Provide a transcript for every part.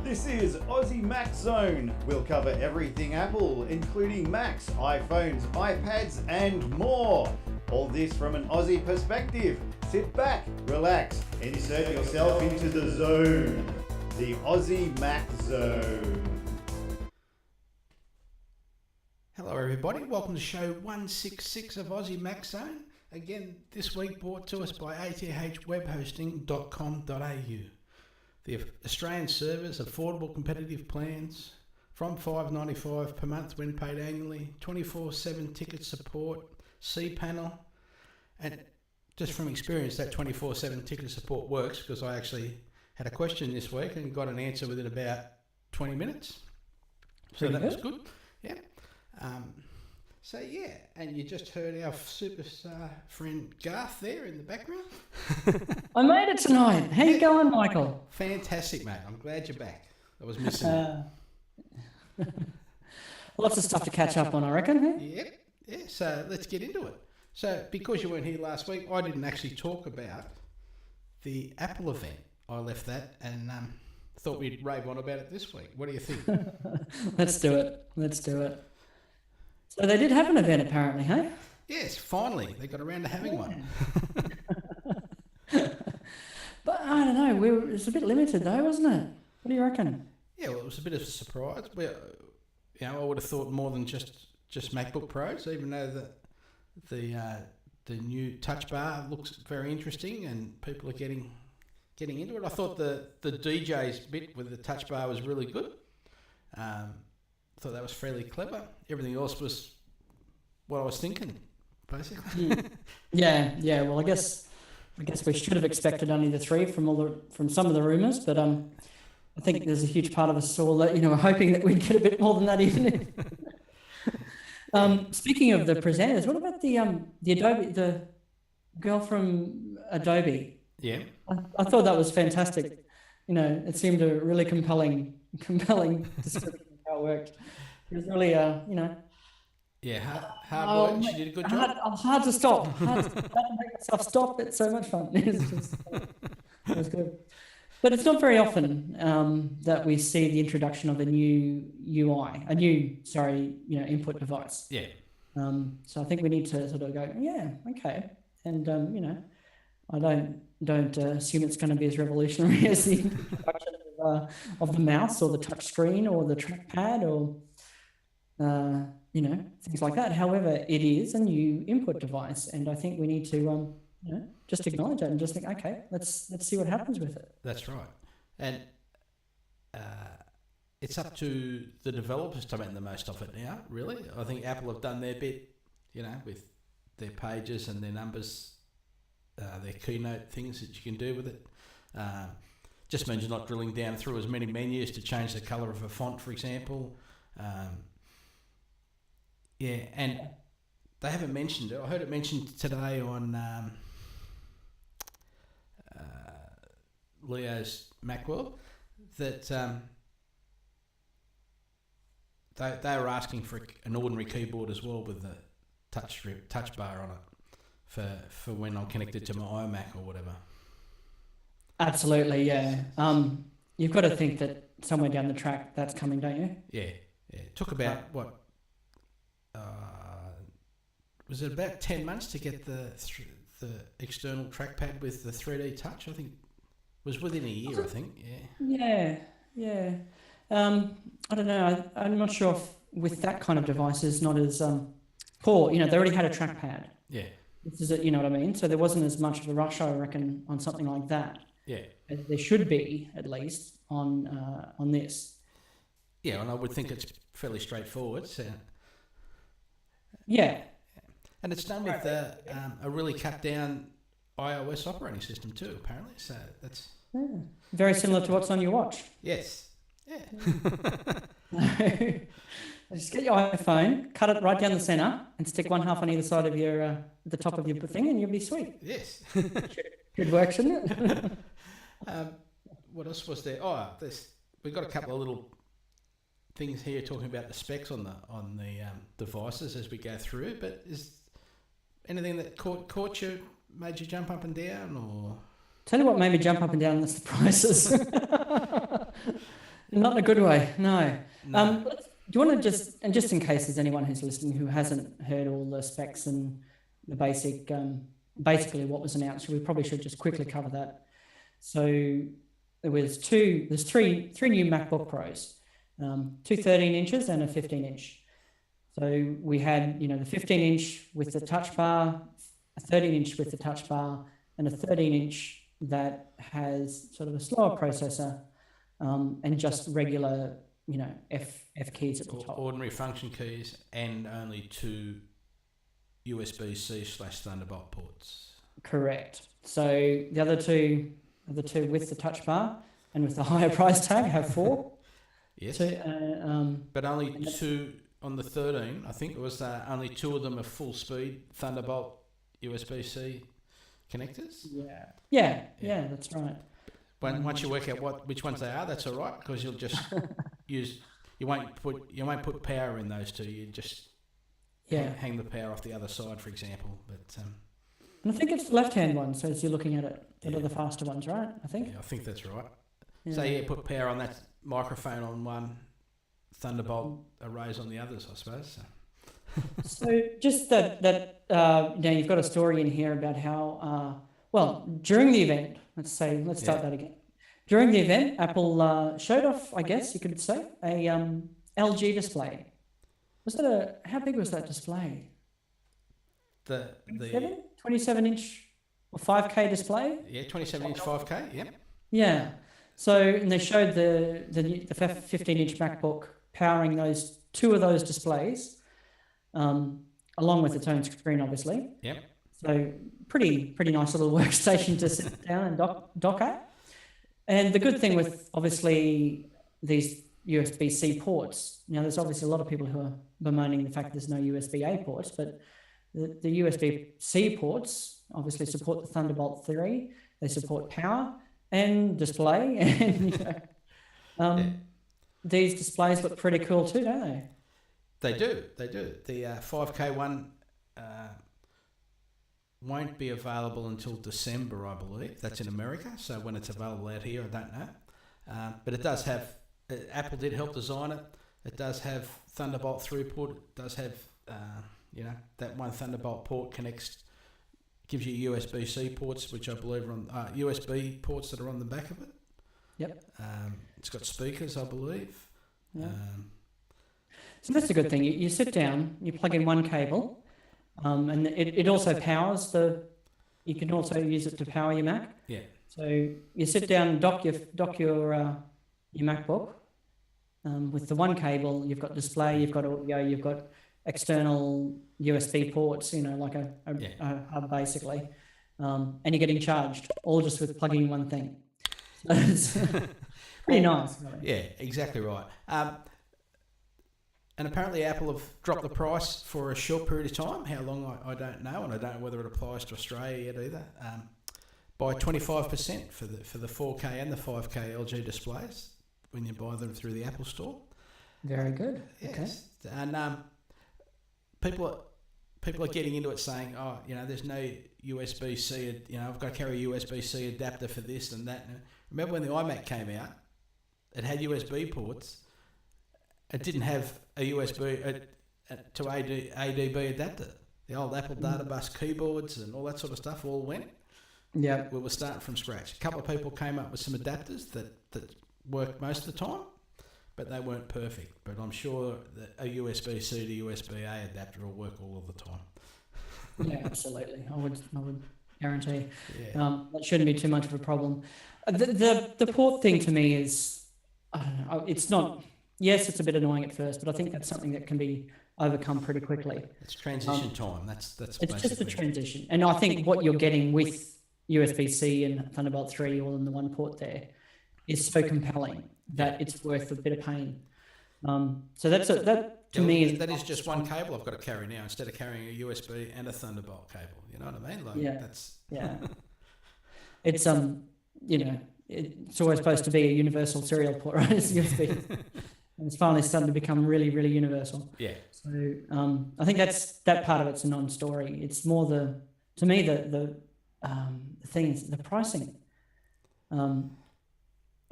This is Aussie Mac Zone. We'll cover everything Apple, including Macs, iPhones, iPads, and more. All this from an Aussie perspective. Sit back, relax, and insert yourself into the zone. The Aussie Mac Zone. Hello everybody, welcome to show 166 of Aussie Mac Zone. Again, this week brought to us by athwebhosting.com.au. The Australian servers, affordable competitive plans from $5.95 per month when paid annually, 24/7 ticket support, cPanel, and just from experience that 24/7 ticket support works because I actually had a question this week and got an answer within about 20 minutes. So that was good. Yeah. And you just heard our superstar friend Garth there in the background. I made it tonight. How you going, Michael? Fantastic, mate. I'm glad you're back. I was missing you. Lots of stuff to catch up on, I reckon. Hey? Yep. Yeah, so let's get into it. So because you weren't here last week, I didn't actually talk about the Apple event. I left that and thought we'd rave on about it this week. What do you think? Let's do it. So they did have an event apparently, hey? Yes, finally. They got around to having one. But I don't know, it was a bit limited though, wasn't it? What do you reckon? Yeah, well, it was a bit of a surprise. I would have thought more than just MacBook Pros, even though the new Touch Bar looks very interesting and people are getting into it. I thought the DJ's bit with the Touch Bar was really good. Thought that was fairly clever. Everything else was what I was thinking, basically. Yeah. Well, I guess we should have expected only the three from some of the rumours, but I think there's a huge part of us all that we're hoping that we'd get a bit more than that even. Speaking of the presenters, what about the Adobe, the girl from Adobe? Yeah, I thought that was fantastic. It seemed a really compelling description of how it worked. It was really, Yeah, hard work. She did a good job. Hard to stop. Hard to make myself stop. It's so much fun. It was good. But it's not very often that we see the introduction of a new UI, input device. Yeah. So I think we need to sort of go, yeah, okay. And, I don't assume it's going to be as revolutionary as the introduction of the mouse or the touch screen or the trackpad or, things like that. However, it is a new input device. And I think we need to, just acknowledge it and just think, okay, let's see what happens with it. That's right. And it's up to the developers to make the most of it now, really. I think Apple have done their bit, with their pages and their numbers, their keynote things that you can do with it. Just means you're not drilling down through as many menus to change the colour of a font, for example. And they haven't mentioned it. I heard it mentioned today on Leo's Macworld that they were asking for an ordinary keyboard as well with the touch bar on it for when I'm connected to my iMac or whatever. Absolutely, yeah. You've got to think that somewhere down the track that's coming, don't you? Yeah. It took about was it about 10 months to get the external trackpad with the 3D touch? I think it was within a year. I think. Yeah. I don't know. I'm not sure if with that kind of device is not as poor. They already had a trackpad. Yeah. This is it. You know what I mean? So there wasn't as much of a rush, I reckon, on something like that. Yeah. As there should be, at least, on this. Yeah, and I would think it's fairly straightforward. So. Yeah. And it's done with a really cut down iOS operating system too, apparently. So that's very similar to what's on your watch. Yes. Yeah. Just get your iPhone, cut it right down the center, and stick one half on either side of your the top of your thing, and you'll be sweet. Yes. Good work, shouldn't it? What else was there? We've got a couple of little things here talking about the specs on the devices as we go through. But is anything that caught you, made you jump up and down, or? Tell you what made me jump up and down, that's the prices. not in a good way. No. No. Do you want to just in case there's anyone who's listening who hasn't heard all the specs and the basically what was announced, we probably should just quickly cover that. So there's three new MacBook Pros, two 13 inches and a 15-inch. So we had, the 15-inch with the touch bar, a 13-inch with the touch bar, and a 13-inch that has sort of a slower processor and just regular, F keys at the top. Ordinary function keys and only two USB-C/Thunderbolt ports. Correct. So the other two with the touch bar and with the higher price tag have 4. Yes. But only 2 on the 13. I think it was only 2 of them are full speed Thunderbolt USB-C connectors. Yeah, that's right. Once you work out which ones they are, that's all right, because you'll just you won't put power in those two. You just hang the power off the other side, for example. But and I think it's the left-hand one. So as you're looking at it, that are the faster ones, right? I think. Yeah, I think that's right. So put power on that microphone on one, Thunderbolt arrays on the others, I suppose. So just that you've got a story in here about how during the event, let's start that again. During the event, Apple showed off, I guess you could say, a LG display. How big was that display? The 27-inch or 5K display? Yeah, 27-inch 5K, yeah. Yeah. So, and they showed the 15-inch MacBook powering two of those displays, along with its own screen, obviously. Yep. So pretty nice little workstation to sit down and dock at. And the good thing with obviously these USB-C ports, there's obviously a lot of people who are bemoaning the fact there's no USB-A ports, but the USB-C ports obviously support the Thunderbolt 3. They support power and display, and these displays look pretty cool too, don't they? They do. The 5K one won't be available until December, I believe. That's in America, so when it's available out here, I don't know. But it does have, Apple did help design it. It does have Thunderbolt throughput. It does have, that one Thunderbolt port gives you USB-C ports, which I believe are on USB ports that are on the back of it. Yep. It's got speakers, I believe. Yeah. So that's a good thing. You sit down, you plug in one cable, and it also powers you can also use it to power your Mac. Yeah. So you sit down and dock your MacBook with the one cable. You've got display, you've got audio, you've got external USB ports, like a hub basically, and you're getting charged all just with plugging one thing. So it's pretty nice. Really. Yeah, exactly right. And apparently Apple have dropped the price for a short period of time. How long, I don't know, and I don't know whether it applies to Australia yet either. By 25% for the 4K and the 5K LG displays when you buy them through the Apple Store. Very good. Yes. Okay. And people are getting into it saying, there's no USB-C, I've got to carry a USB-C adapter for this and that. Remember when the iMac came out, it had USB ports. It didn't have a USB to ADB adapter. The old Apple Data Bus keyboards and all that sort of stuff all went. Yeah. We were starting from scratch. A couple of people came up with some adapters that worked most of the time, but they weren't perfect. But I'm sure that a USB-C to USB-A adapter will work all of the time. Yeah, absolutely. I would guarantee. Yeah. That shouldn't be too much of a problem. The port thing to me is, I don't know, it's not. Yes, it's a bit annoying at first, but I think that's something that can be overcome pretty quickly. It's transition time. That's it's just a transition, and I think what you're getting with USB-C and Thunderbolt 3 all in the one port there is so compelling that it's worth a bit of pain. So that to me is just one cable I've got to carry now instead of carrying a USB and a Thunderbolt cable. You know what I mean? It's it's always supposed to be a universal serial port, right? It's USB. And it's finally starting to become really, really universal. Yeah. So I think that part of it's a non-story. It's more the thing is the pricing.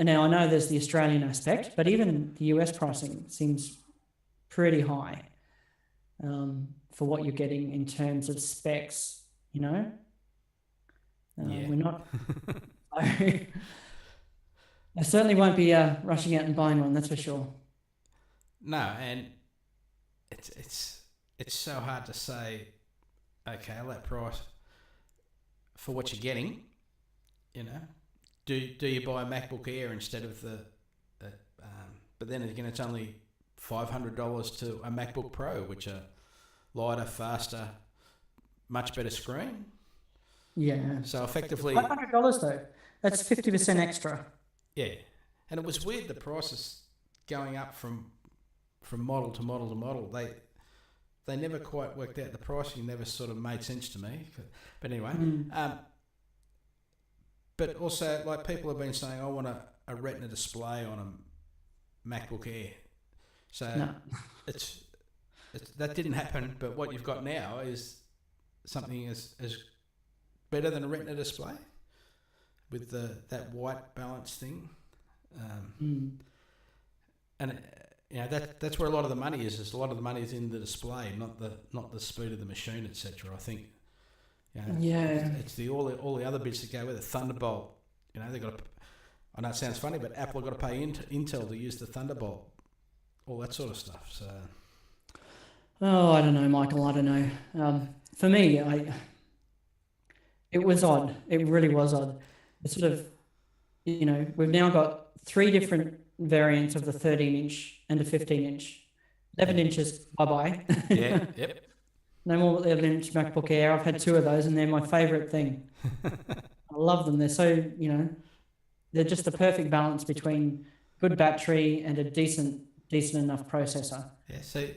now I know there's the Australian aspect, but even the US pricing seems pretty high for what you're getting in terms of specs, you know? We're not... I certainly won't be rushing out and buying one, that's for sure. No, and it's so hard to say, okay, that price for what you're getting, you know. Do you buy a MacBook Air instead of the but then again, it's only $500 to a MacBook Pro, which are lighter, faster, much better screen. Yeah. So effectively, $500 though. That's 50% extra. Yeah, and it was weird the prices going up from model to model to model. They never quite worked out. The pricing never sort of made sense to me. But anyway, but also like people have been saying, I want a Retina display on a MacBook Air. So No. it's that didn't happen. But what you've got now is something as better than a Retina display with that white balance thing. And you know that's where a lot of the money is. A lot of the money is in the display, not the speed of the machine, etc. I think. You know, Yeah. it's the all the other bits that go with it. Thunderbolt. You know, they got. I know it sounds funny, but Apple got to pay Intel to use the Thunderbolt. All that sort of stuff. So. Oh, I don't know, Michael. I don't know. For me, it was odd. It really was odd. It's sort of, you know, we've now got 3 different variants of the 13-inch and a 15-inch. 11 inches, bye-bye. Yeah, yep. No more 11-inch MacBook Air. I've had 2 of those, and they're my favourite thing. I love them. They're so, you know, they're just the perfect balance between good battery and a decent enough processor. Yeah, see,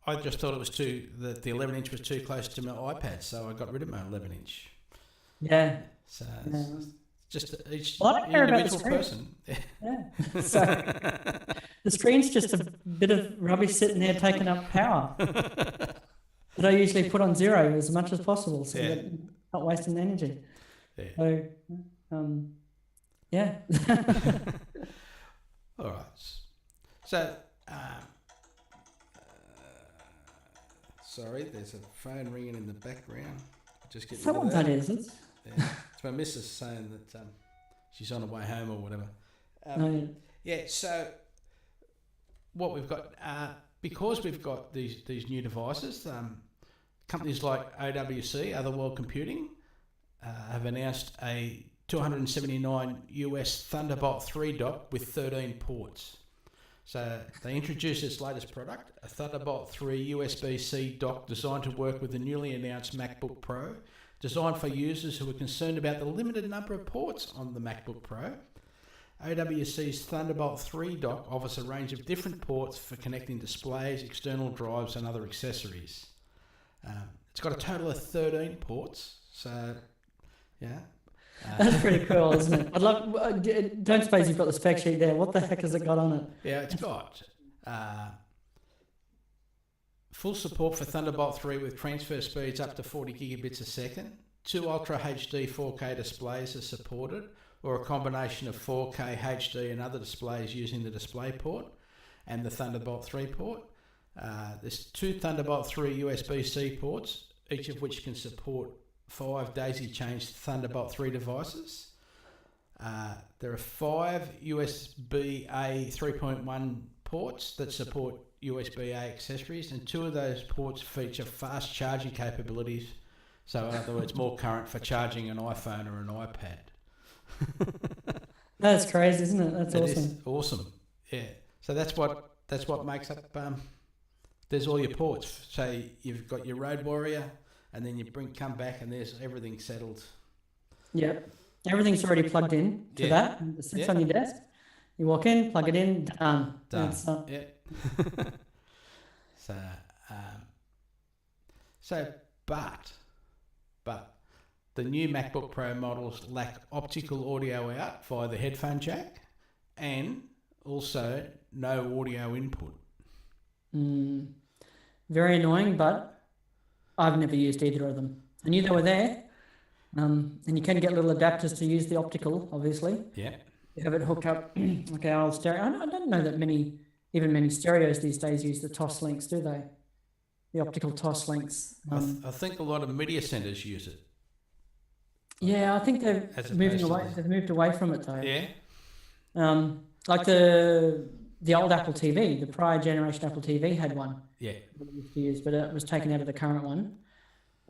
I just thought it was the 11-inch was too close to my iPad, so I got rid of my 11-inch. Yeah. So Yeah. it's just each Well, I don't care about the individual screen. person. Yeah. So the screen's just a bit of rubbish sitting there taking up power. But I usually put on 0 as much as possible, so Yeah. that I'm not wasting energy. Yeah. So, yeah. All right. So, sorry, there's a phone ringing in the background. Just get rid of Someone that is it. Yeah. It's my missus saying that she's on her way home or whatever. No. Yeah, so what we've got, because we've got these new devices, companies like OWC, Otherworld Computing, have announced a $279 US Thunderbolt 3 dock with 13 ports. So they introduced its latest product, a Thunderbolt 3 USB-C dock designed to work with the newly announced MacBook Pro, designed for users who are concerned about the limited number of ports on the MacBook Pro. OWC's Thunderbolt 3 dock offers a range of different ports for connecting displays, external drives and other accessories. It's got a total of 13 ports, so yeah. That's pretty cool, isn't it? I'd love. Don't suppose you've got the spec sheet there. What the heck has it got on it? Yeah, it's got full support for Thunderbolt 3 with transfer speeds up to 40 gigabits a second. 2 Ultra HD 4K displays are supported, or a combination of 4K HD and other displays using the DisplayPort and the Thunderbolt 3 port. There's 2 Thunderbolt 3 USB-C ports, each of which can support 5 daisy-chained Thunderbolt 3 devices. There are 5 USB-A 3.1 ports that support USB-A accessories, and 2 of those ports feature fast charging capabilities. So, in other words, more current for charging an iPhone or an iPad. That's crazy, isn't it? That's It awesome. is awesome. Yeah. So that's what makes up. There's all your ports. So you've got your Road Warrior, and then you come back, and there's everything settled. Yep. Everything's already plugged in to that. It sits on your desk. You walk in, plug it in, done. Done. That's, Yeah. But the new MacBook Pro models lack optical audio out via the headphone jack, and also no audio input. very annoying, but I've never used either of them. I knew they were there. And you can get little adapters to use the optical, obviously. Yeah. have it hooked up like our old stereo. I don't know that many stereos these days use the TOS links, do they? The optical TOS links. I think a lot of media centres use it. Yeah, I think they're As moving opposed to away. They've moved away from it though. Yeah. Like the old Apple TV, the prior generation Apple TV had one. Yeah. that we used to use, but it was taken out of the current one.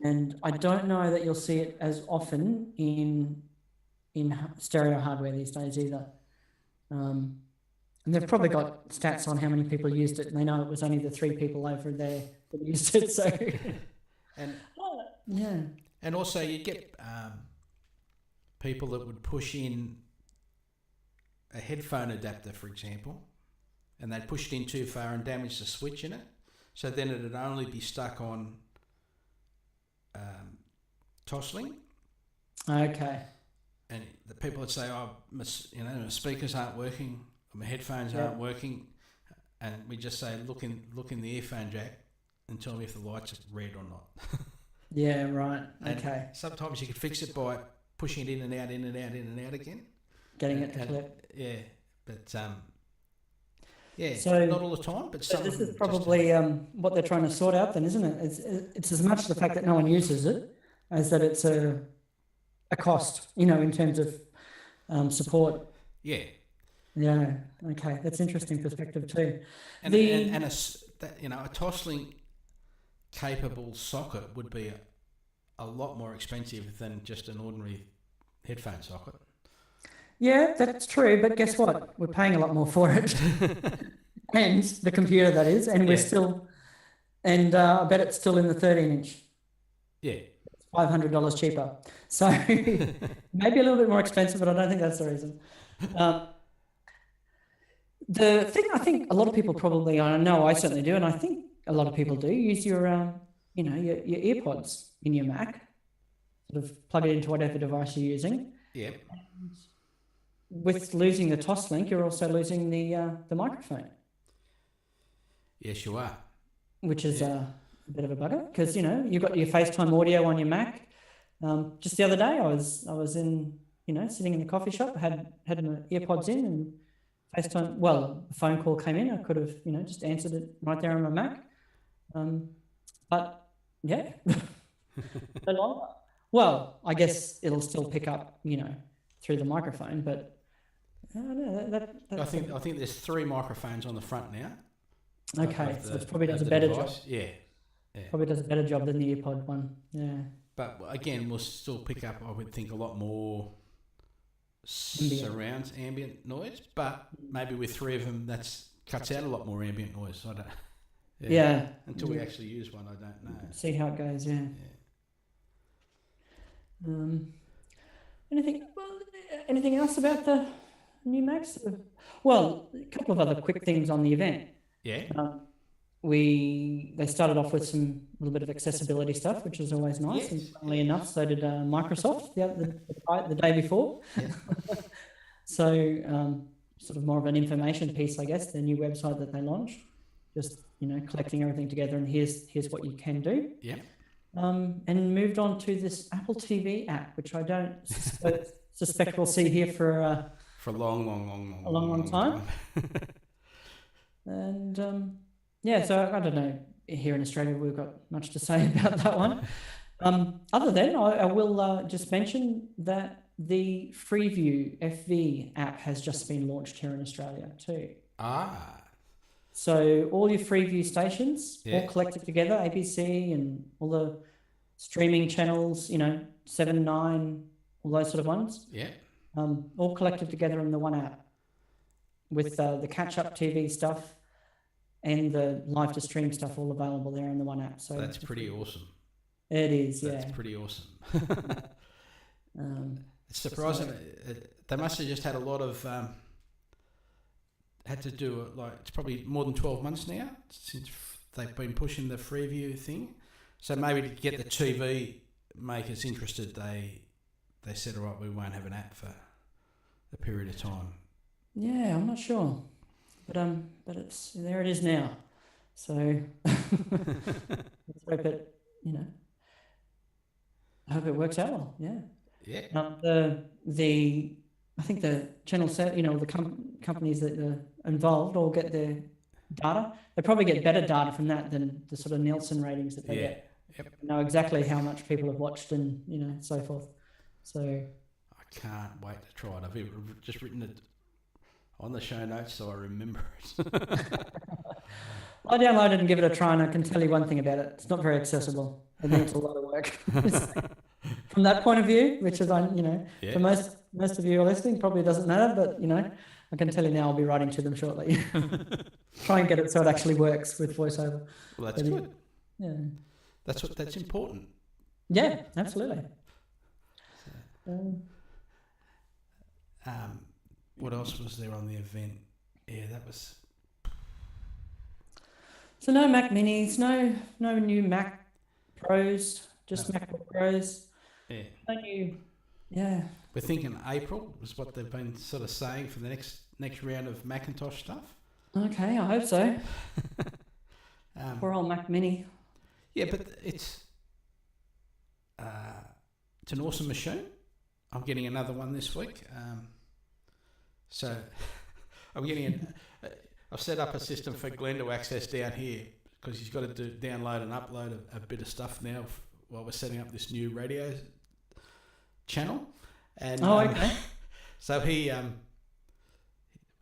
And I don't know that you'll see it as often in stereo hardware these days either. And they've probably got stats on how many people used it, and they know it was only the 3 people over there that used it. So, And yeah, and also you get people that would push in a headphone adapter, for example, and they'd push it in too far and damage the switch in it. So then it'd only be stuck on Toslink. okay, And the people would say, "Oh, my speakers aren't working, my headphones aren't working," and we just say, "Look in the earphone jack and tell me if the light's red or not." yeah, right, And okay, sometimes you could fix it by pushing it in and out, in and out, in and out again. getting it to clip. Yeah, but yeah, So- not all the time, but So some. this of them is just probably what they're trying to sort out, then, isn't it? It's as much the fact that no one uses it as that it's a cost, in terms of support. yeah, Yeah. Okay, that's interesting perspective too. and The- and a Toslink capable socket would be a lot more expensive than just an ordinary headphone socket. Yeah, that's true. But guess what? We're paying a lot more for it, and the computer that is, and we're Yeah. still, and I bet it's still in the 13-inch. Yeah, $500 cheaper. So maybe a little bit more expensive, but I don't think that's the reason. The thing I think a lot of people probably, I know I certainly do, and I think a lot of people do, use your earpods in your Mac, sort of plug it into whatever device you're using. yeah, With losing the TOS link, you're also losing the microphone, yes, you are. which is a bit of a bugger because you've got your FaceTime audio on your Mac. Just the other day, I was in sitting in the coffee shop, had my earpods in, and FaceTime. Well, a phone call came in. I could have just answered it right there on my Mac, but yeah, no longer. Well, I guess it'll still pick up through the microphone, but I don't know. I think there's 3 microphones on the front now. Okay, of so the- it probably does of a the better device. job. Yeah, Probably does a better job than the earpod one. Yeah. but again, we'll still pick up, I would think, a lot more Ambient. ambient noise. But maybe with 3 of them, cuts out a lot more ambient noise. I don't. Yeah. Until we actually use one, I don't know. See how it goes. Yeah. Anything else about the new Macs? Well, a couple of other quick things on the event. Yeah. They started off with some little bit of accessibility stuff, which is always nice. Yes. And funnily enough, so did Microsoft the day before. Yeah. So sort of more of an information piece, I guess. Their new website that they launched, just collecting everything together, and here's what you can do. Yeah. And moved on to this Apple TV app, which I don't suspect we'll see here for a long time. And yeah, so I don't know. Here in Australia, we've got much to say about that one. Other than I will just mention that the Freeview FV app has just been launched here in Australia too. So all your Freeview stations, all collected together, ABC and all the streaming channels, 7, 9, all those sort of ones. Yeah. All collected together in the one app with the catch-up TV stuff and the live to stream stuff all available there in the one app. So that's pretty awesome. It is, yeah. That's pretty awesome. It's surprising. They must have just had a lot of had to do it, like it's probably more than 12 months now since they've been pushing the Freeview thing. So maybe to get the TV makers interested, they said, all right, we won't have an app for a period of time. Yeah, I'm not sure, but it's there. It is now. So let's hope it, I hope it works out well. Yeah. Yeah. The I think the channel set, the companies that are involved all get their data. They probably get better data from that than the sort of Nielsen ratings that they get. Yep. Know exactly how much people have watched and so forth. So I can't wait to try it. I've just written it on the show notes so I remember it. I downloaded and give it a try, and I can tell you one thing about it: it's not very accessible. It needs a lot of work. From that point of view, which is for most of you who are listening, probably doesn't matter, but I can tell you now, I'll be writing to them shortly. Try and get it so it actually works with VoiceOver. Well, that's good. Yeah, that's important. Yeah, absolutely. What else was there on the event? Yeah, that was. So no Mac Minis, no new Mac Pros, just MacBook Pros. Yeah. No new. Yeah. We're thinking April is what they've been sort of saying for the next round of Macintosh stuff. Okay, I hope so. Poor old Mac Mini. Yeah, but it's an awesome machine. I'm getting another one this week. So I'm getting I've set up a system for Glenn to access down here because he's got to download and upload a bit of stuff now while we're setting up this new radio channel. And okay. So we're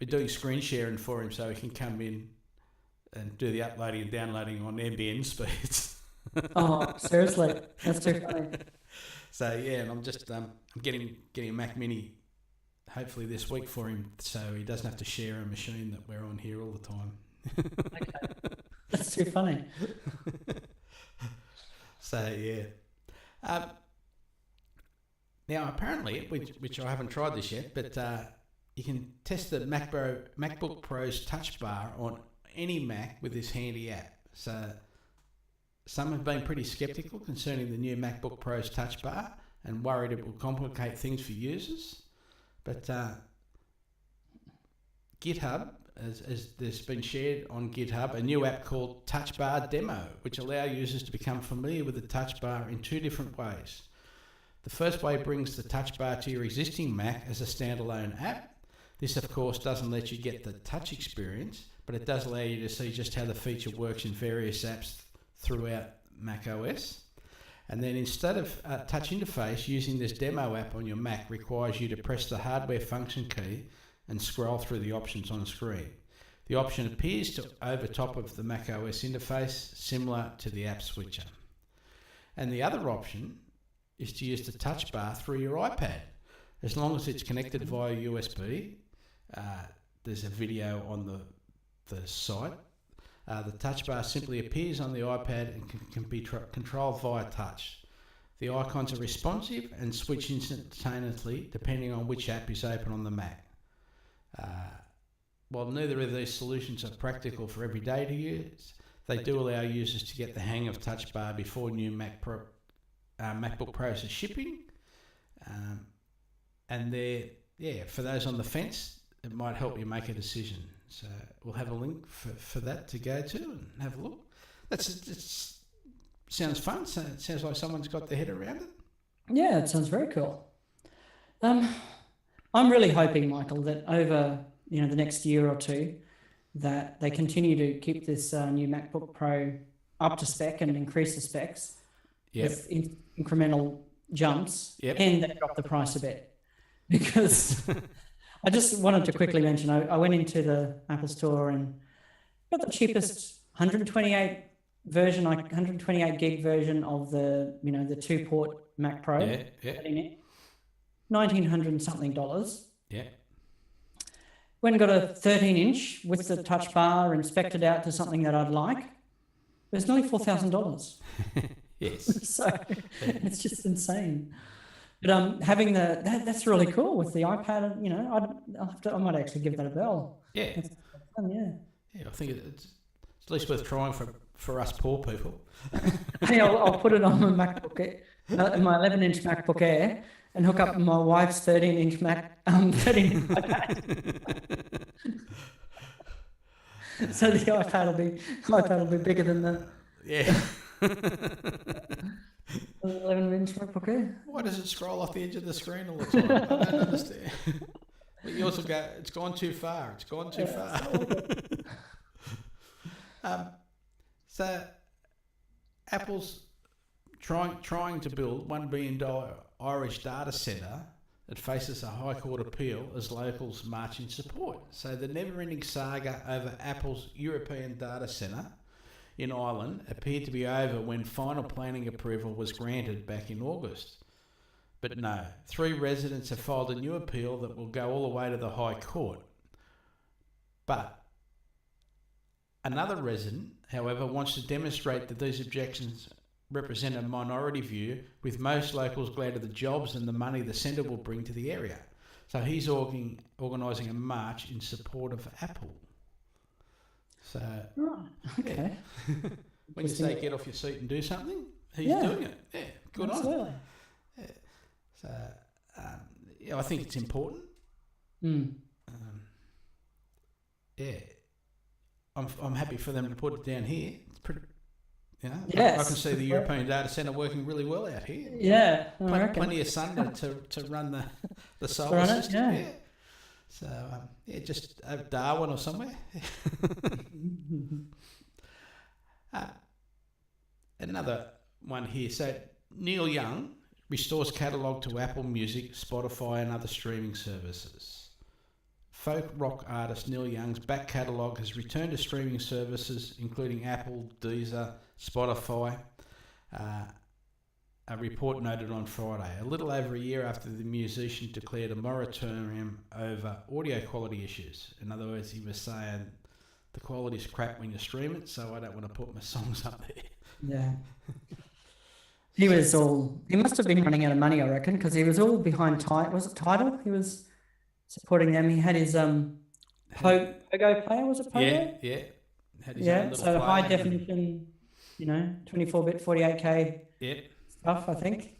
doing screen sharing for him so he can come in and do the uploading and downloading on NBN speeds. Oh, seriously, that's too funny. So yeah, and I'm just I'm getting a Mac Mini hopefully this week for him so he doesn't have to share a machine that we're on here all the time. Okay. That's too funny. So yeah. Now apparently, which I haven't tried this yet, but you can test the MacBook Pro's touch bar on any Mac with this handy app. So some have been pretty skeptical concerning the new MacBook Pro's touch bar and worried it will complicate things for users. But GitHub, as there's been shared on GitHub, a new app called Touch Bar Demo, which allow users to become familiar with the touch bar in two different ways. The first way brings the touch bar to your existing Mac as a standalone app. This, of course, doesn't let you get the touch experience, but it does allow you to see just how the feature works in various apps throughout Mac OS. And then instead of touch interface, using this demo app on your Mac requires you to press the hardware function key and scroll through the options on screen. The option appears to over top of the Mac OS interface, similar to the app switcher. And the other option is to use the touch bar through your iPad. As long as it's connected via USB, there's a video on the site. The touch bar simply appears on the iPad and can be controlled via touch. The icons are responsive and switch instantaneously depending on which app is open on the Mac. While neither of these solutions are practical for everyday to use, they do allow users to get the hang of touch bar before new MacBook Pros are shipping. And for those on the fence, it might help you make a decision. So we'll have a link for that to go to and have a look. It sounds fun. So it sounds like someone's got their head around it. Yeah, it sounds very cool. I'm really hoping, Michael, that over the next year or two, that they continue to keep this new MacBook Pro up to spec and increase the specs with incremental jumps, and they drop the price a bit. Because I just wanted to quickly mention, I went into the Apple Store and got the cheapest 128 gig version of the 2-port Mac Pro. $1,900 and something. Yeah. Went and got a 13-inch with the touch bar and spec'd it out to something that I'd like. It was nearly $4,000. Yes. So it's just insane. But having that's really cool with the iPad. I might actually give that a bell. Yeah. That's fun, yeah. Yeah, I think it's at least worth trying for us poor people. Hey, I'll put it on my MacBook Air, my 11-inch MacBook Air, and hook up my wife's 13-inch iPad. So the iPad will be bigger than the 11-inch MacBook Air. Why does it scroll off the edge of the screen all the time? I don't understand. But you also go, it's gone too far. It's gone too far. So Apple's trying to build $1 billion Irish data centre that faces a High Court appeal as locals march in support. So the never-ending saga over Apple's European data centre in Ireland appeared to be over when final planning approval was granted back in August. But no, 3 residents have filed a new appeal that will go all the way to the High Court. But another resident, however, wants to demonstrate that these objections represent a minority view, with most locals glad of the jobs and the money the centre will bring to the area. So he's organising a march in support of Apple. So, okay. Yeah. When you say get off your seat and do something, he's doing it. Yeah, good on him. Yeah. So, I think it's important. Yeah, I'm happy for them to put it down here. It's pretty, I can see the European data centre working really well out here. Yeah, plenty of sun to run the solar system. Yeah. So just over Darwin or somewhere. Another one here. So Neil Young restores catalogue to Apple Music, Spotify, and other streaming services. Folk rock artist Neil Young's back catalogue has returned to streaming services, including Apple, Deezer, Spotify. A report noted on Friday, a little over a year after the musician declared a moratorium over audio quality issues. In other words, he was saying the quality's crap when you stream it, so I don't want to put my songs up there. Yeah. He must have been running out of money, I reckon, because he was all behind was it Tidal? He was supporting them. He had his Pogo player, was it Pogo? Yeah. Had his own so high definition, 24-bit, 48K stuff, I think.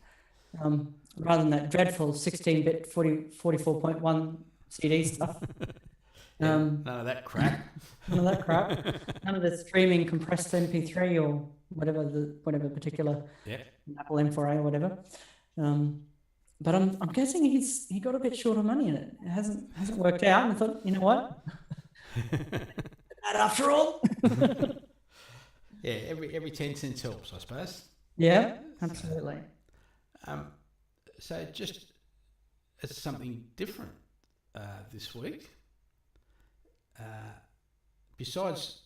Rather than that dreadful 16-bit, 44.1 CD stuff. None of that crap. None of the streaming compressed MP3 or whatever particular Apple M4A or whatever. But I'm guessing he got a bit short of money in it. It hasn't worked out. And I thought, you know what? That after all. Yeah, every 10 cents helps, I suppose. Yeah, absolutely. So just as something different this week, besides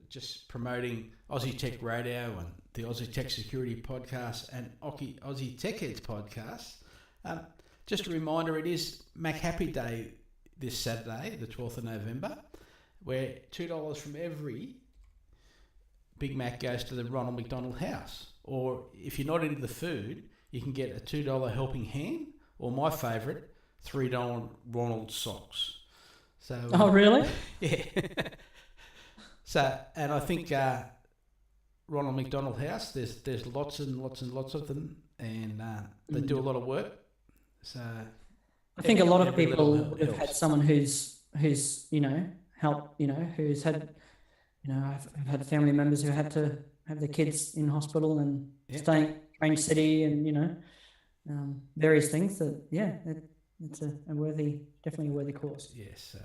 just promoting Aussie Tech Radio and the Aussie Tech Security Podcast and Aussie Tech Heads Podcast, just a reminder, it is Mac Happy Day this Saturday, the 12th of November, where $2 from every Big Mac goes to the Ronald McDonald House. Or if you're not into the food, you can get a $2 helping hand, or my favourite, $3 Ronald socks. So, oh, really? Yeah. So, and I think Ronald McDonald House, there's lots and lots and lots of them, and they do a lot of work. So, I think a lot of people would have had someone who's helped, who's had, I've had family members who had to have their kids in hospital and staying in Range City and, various things that, it's definitely a worthy cause. Yes. So,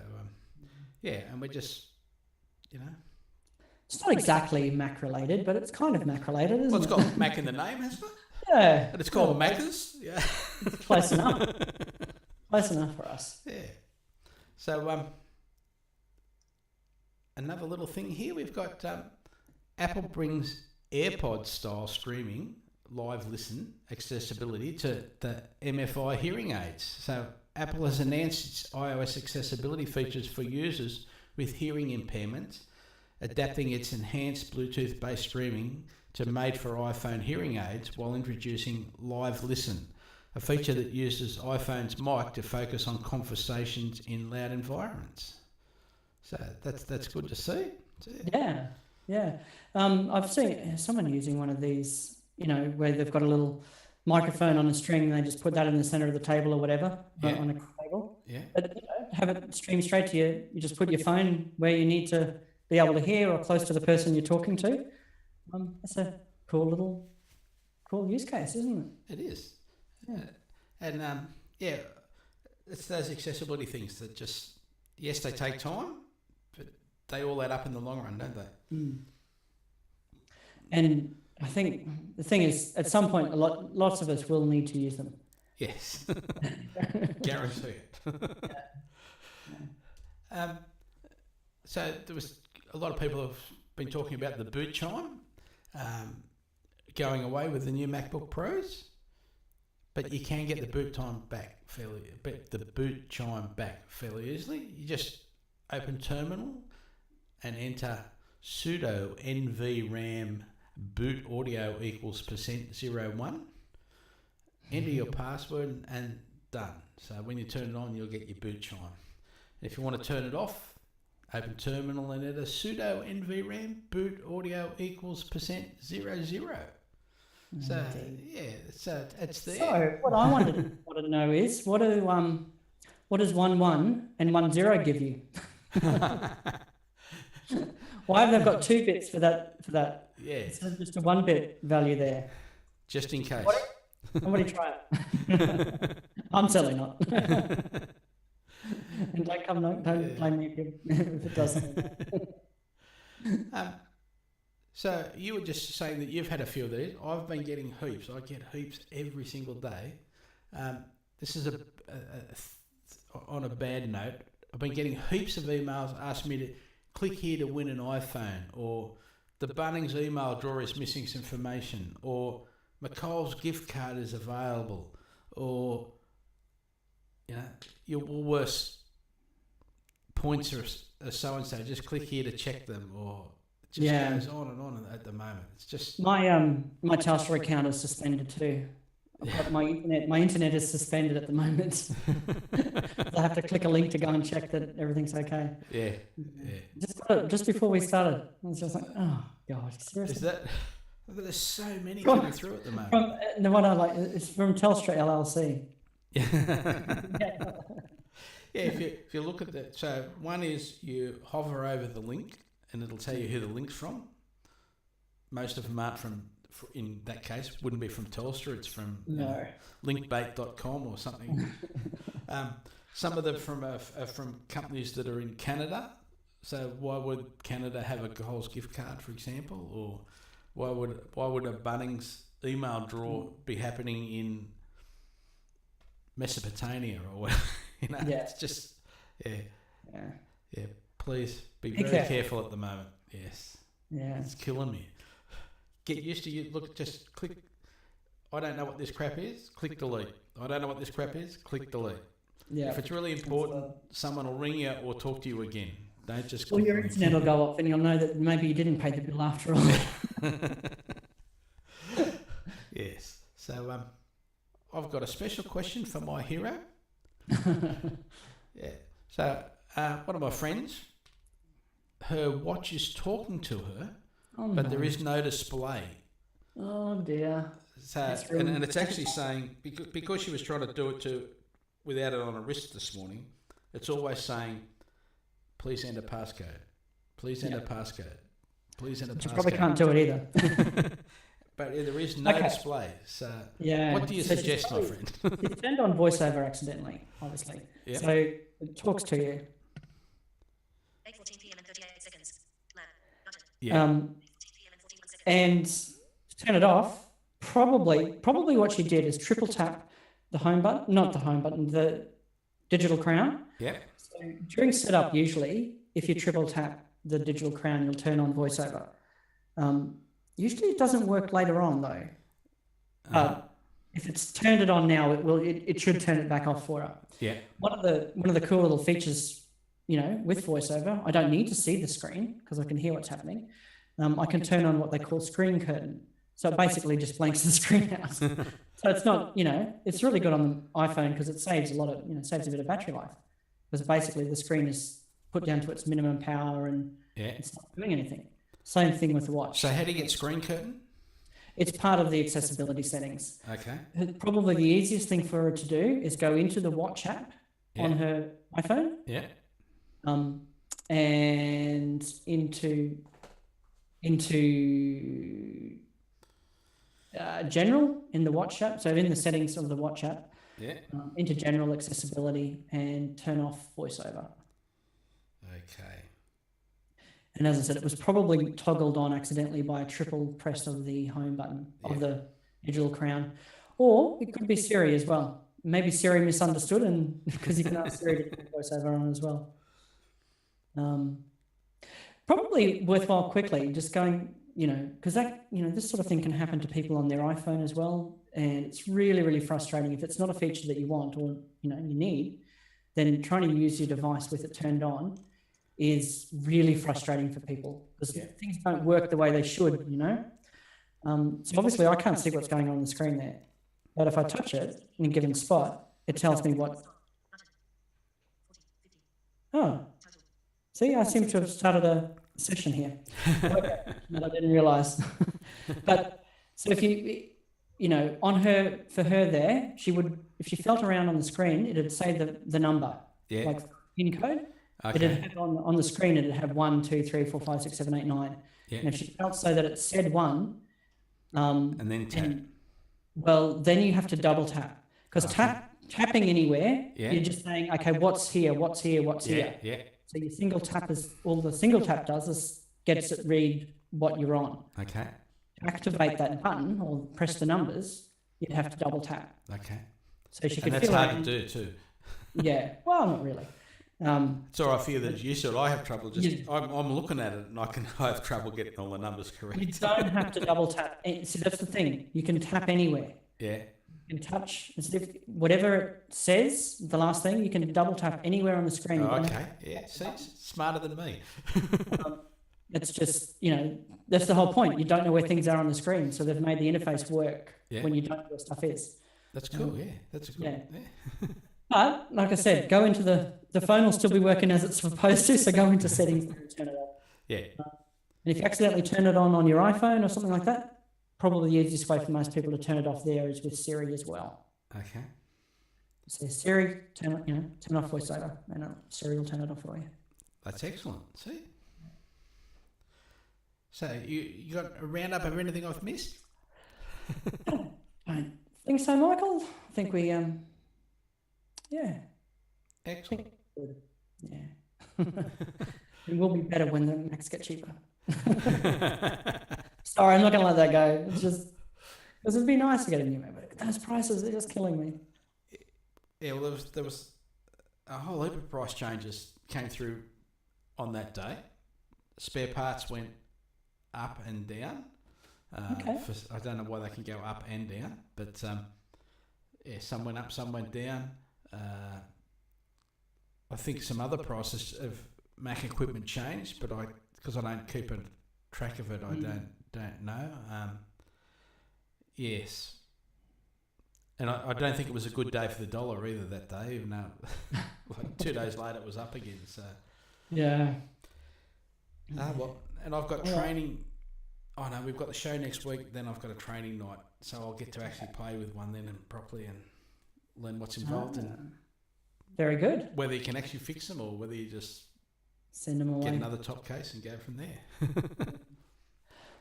and we're just, It's not exactly Mac related, but it's kind of Mac related, isn't it? Well, it's got Mac in the name, hasn't it? Yeah. And it's called Macca's. Yeah. It's close enough. Close enough for us. Yeah. So, another little thing here, we've got Apple brings Earpods style streaming, live listen accessibility to the MFI hearing aids. So Apple has announced its iOS accessibility features for users with hearing impairments, adapting its enhanced Bluetooth-based streaming to made-for-iPhone hearing aids while introducing Live Listen, a feature that uses iPhone's mic to focus on conversations in loud environments. So that's good to see. Yeah. I've seen someone using one of these, where they've got a little microphone on a string and they just put that in the center of the table or whatever on a table. Yeah. But have it stream straight to you. You just put your phone where you need to be able to hear or close to the person you're talking to. It's a cool use case, isn't it? It is. Yeah. And it's those accessibility things that just, yes, they take time, but they all add up in the long run, don't they? Mm. And I think the thing is, at some point, lots of us will need to use them. Yes, guarantee it. So there was a lot of people have been talking about the boot chime going away with the new MacBook Pros, but you can get the boot chime back fairly easily. You just open terminal and enter sudo nvram boot audio equals %01. Enter your password and done. So when you turn it on, you'll get your boot chime. If you want to turn it off, open terminal and enter sudo nvram boot audio equals %00. So yeah, so it's there. So what I wanted to know is what does 11 and 10 give you? Why have they got 2 bits for that? Yeah, Instead of just a 1-bit value there. Just in case. Somebody try it. I'm certainly not. And don't blame me if it doesn't. So you were just saying that you've had a few of these. I've been getting heaps. I get heaps every single day. This is on a bad note. I've been getting heaps of emails asking me to click here to win an iPhone, or the Bunnings email drawer is missing some information, or McColl's gift card is available, or your Woolworths points are so and so. Just click here to check them, or it just goes on and on at the moment. It's just my Telstra account is suspended too. But my internet is suspended at the moment. I have to click a link to go and check that everything's okay. Yeah. Just before we started, I was just like, oh God, seriously. Is that? There's so many coming through at the moment. The one I like is from Telstra LLC. Yeah, if you look at that, so one is you hover over the link and it'll tell you who the link's from. Most of them aren't from, in that case, wouldn't be from Telstra. It's from linkbait.com or something. Some of them are from companies that are in Canada. So why would Canada have a Coles gift card, for example, or why would a Bunnings email drawer be happening in Mesopotamia or whatever? It's just Please be very careful at the moment. Yes. Yeah. It's killing me. Get used to you. Look, just click. I don't know what this crap is. Click delete. I don't know what this crap is. Click delete. Yeah. If it's really important, someone will ring you or talk to you again. Don't just. Well, your internet will go off, and you'll know that maybe you didn't pay the bill after all. Yes. So I've got a special question for my hero. Yeah. So one of my friends, her watch is talking to her, but there is no display. Oh dear. So and it's actually saying because she was trying to do it without it on her wrist this morning, it's always saying, please enter passcode. Please enter passcode. Please enter passcode. You probably can't do it either. But there is no display. So what do you suggest, my friend? You turned on voiceover accidentally, obviously. Yep. So it talks to you. 8:14 p.m. and 38 seconds. And to turn it off, probably what she did is triple tap the home button, not the home button, the digital crown. Yeah. So during setup, usually, if you triple tap the digital crown, you'll turn on voiceover. Usually it doesn't work later on though. If it's turned it on now, it should turn it back off for her. Yeah. One of the cool little features, with voiceover, I don't need to see the screen because I can hear what's happening. I can turn on what they call screen curtain. So it basically just blanks the screen out. So it's not, it's really good on the iPhone because it saves saves a bit of battery life. Because basically the screen is put down to its minimum power and it's not doing anything. Same thing with the watch. So how do you get screen curtain? It's part of the accessibility settings. Okay. Probably the easiest thing for her to do is go into the watch app on her iPhone. Yeah. And into general in the watch app. So in the settings of the watch app, into general accessibility, and turn off voiceover. Okay. And as I said, it was probably toggled on accidentally by a triple press of the home button of the digital crown. Or it could be Siri as well. Maybe Siri misunderstood, and because you can ask Siri to turn voiceover on as well. Probably worthwhile quickly just going, because that, this sort of thing can happen to people on their iPhone as well. And it's really, really frustrating. If it's not a feature that you want or, you need, then trying to use your device with it turned on is really frustrating for people because things don't work the way they should, So obviously I can't see what's going on the screen there. But if I touch it in a given spot, it tells me what. Oh, see, I seem to have started a session here. Okay, that I didn't realise. But so if for her there, she would, if she felt around on the screen, it'd say the number, like PIN code. Okay. It'd have on the screen, it'd have 1, 2, 3, 4, 5, 6, 7, 8, 9. Yeah. And if she felt so that it said 1, and then tap. Then you have to double tap because tapping anywhere, Yeah. you're just saying, okay, what's here, what's here, what's here. Yeah. So your single tap all the single tap does is gets it read what you're on. Okay. To activate that button or press the numbers, you'd have to double tap. Okay. So she And could that's feel hard to do too. Yeah. Well, not really. It's all right for you that you said I have trouble. I'm looking at it and I have trouble getting all the numbers correct. You don't have to double tap. See, that's the thing. You can tap anywhere. Yeah. You can touch, whatever it says, the last thing, you can double tap anywhere on the screen. Oh, okay. Yeah. See, smarter than me. It's just, that's the whole point. You don't know where things are on the screen. So they've made the interface work when you don't know where stuff is. That's cool. Yeah. That's a good. Yeah. But like I said, go into the phone will still be working as it's supposed to. So go into settings and turn it off. Yeah. And if you accidentally turn it on your iPhone or something like that, probably the easiest way for most people to turn it off there is with Siri as well. Okay. So Siri, turn off voiceover, and Siri will turn it off for you. That's excellent. See. So you got a roundup of anything I've missed? I don't think so, Michael. I think we yeah. Excellent. Yeah. It will be better when the Macs get cheaper. Sorry, I'm not going to let that go. It's just because it'd be nice to get a new Mac, but those prices are just killing me. Yeah, well, there was a whole heap of price changes came through on that day. Spare parts went up and down. Okay. I don't know why they can go up and down, but some went up, some went down. I think some other prices of Mac equipment changed, but because I don't keep a track of it, I don't know. Yes, and I don't think it was a good day for the dollar either that day, even though like 2 days later it was up again. So yeah. Well, and I've got training. Oh no, we've got the show next week. Then I've got a training night, so I'll get to actually play with one then and properly and learn what's involved and very good. whether you can actually fix them or whether you just Send them away. get another top case and go from there.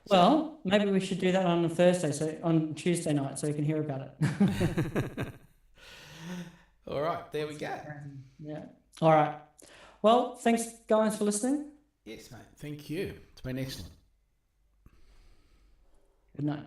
Well, maybe we should do that on a Thursday, so on Tuesday night, so you can hear about it. All right, there we go. Yeah. All right. Well, thanks guys for listening. Yes, mate. Thank you. It's been excellent. Good night.